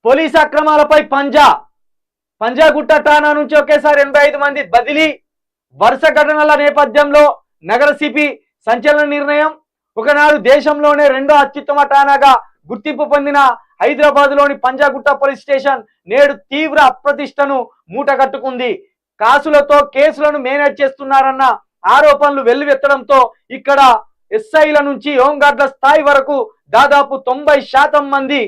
Police అక్రమాలపై Panjagutta ఠాణా నుంచి ఒకేసారి 85 మంది బదిలీ. వరుస ఘటనల నేపథ్యంలో నగర సిపి సంచలన నిర్ణయం. ఒకనాడు దేశంలోనే రెండో అత్యుత్తమ ఠాణాగా గుర్తింపు పొందిన హైదరాబాద్లోని పంజాగుట్ట పోలీస్ స్టేషన్ నేడు తీవ్ర అప్రతిష్టను మూటగట్టుకుంది. కాసులతో కేసులను మేనేజ్ చేస్తున్నారన్న ఆరోపణలు వెల్లువెత్తడంతో ఇక్కడ ఎస్ఐల నుంచి హోంగార్డుల స్థాయి వరకు దాదాపు 90% మంది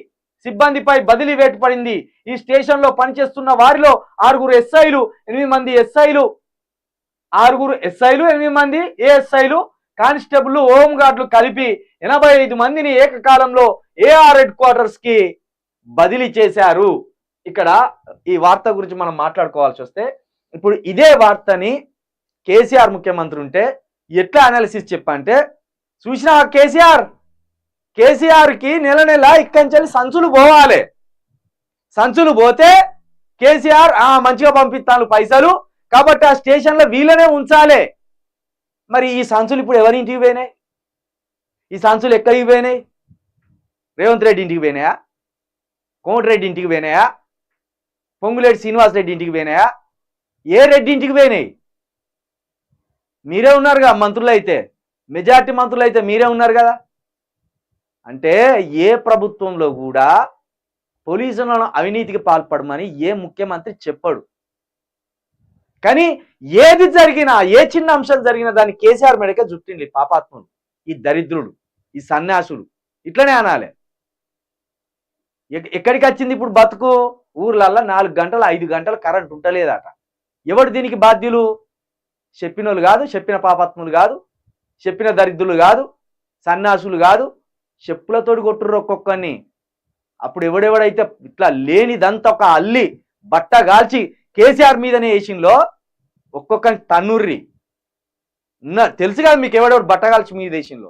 సిబ్బందిపై బదిలీ వేటు పడింది. ఈ స్టేషన్ లో పనిచేస్తున్న వారిలో 6 ఎస్ఐలు, 8 మంది ఎస్ఐలు, 8 మంది ఏఎస్ఐలు, కానిస్టేబుల్, హోంగార్డులు కలిపి 85 మందిని ఏకకాలంలో ఏఆర్ హెడ్ క్వార్టర్స్ కి బదిలీ చేశారు. ఇక్కడ ఈ వార్త గురించి మనం మాట్లాడుకోవాల్సి వస్తే, ఇప్పుడు ఇదే వార్తని కేసీఆర్ ముఖ్యమంత్రి ఉంటే ఎట్లా అనాలిసిస్ చెప్పంటే, చూసినా కేసీఆర్ కి నెల నెల ఇక్కడి సంచులు పోవాలి. సంచులు పోతే కేసీఆర్ మంచిగా పంపిస్తాను పైసలు, కాబట్టి ఆ స్టేషన్లో వీళ్ళనే ఉంచాలి. మరి ఈ సంచులు ఇప్పుడు ఎవరి ఇంటికి పోయినాయి? ఈ సంచులు ఎక్కడికి పోయినాయి? రేవంత్ రెడ్డి ఇంటికి పోయినాయా? కోమటిరెడ్డి ఇంటికి పోయినాయా? పొంగులేటి శ్రీనివాస్ రెడ్డి ఇంటికి పోయినాయా? ఏ రెడ్డి ఇంటికి పోయినాయి? మీరే ఉన్నారుగా మంత్రులు, అయితే మెజార్టీ మంత్రులు అయితే మీరే ఉన్నారు కదా. అంటే ఏ ప్రభుత్వంలో కూడా పోలీసులను అవినీతికి పాల్పడమని ఏ ముఖ్యమంత్రి చెప్పడు. కానీ ఏది జరిగినా, ఏ చిన్న అంశం జరిగినా దాన్ని కేసీఆర్ మెడకే జుట్టిండి పాపాత్ములు, ఈ దరిద్రుడు, ఈ సన్యాసుడు, ఇట్లనే అనాలి. ఎక్కడికి వచ్చింది ఇప్పుడు బతుకు? ఊర్లల్లో 4 గంటలు 5 గంటలు కరెంట్ ఉంటలేదట. ఎవడు దీనికి బాధ్యులు? చెప్పినోళ్ళు కాదు, చెప్పిన పాపాత్ములు కాదు, చెప్పిన దరిద్రులు కాదు, సన్యాసులు కాదు, చెప్పులతోటి కొట్టుర్రు ఒక్కొక్కరిని. అప్పుడు ఎవడెవడైతే ఇట్లా లేనిదంతా ఒక అల్లి బట్ట గాల్చి కేసీఆర్ మీదనే వేసింలో ఒక్కొక్కరిని తన్నుర్రి తెలుసు కదా మీకు, ఎవడెవడు బట్ట గాల్చి మీద వేసింలో.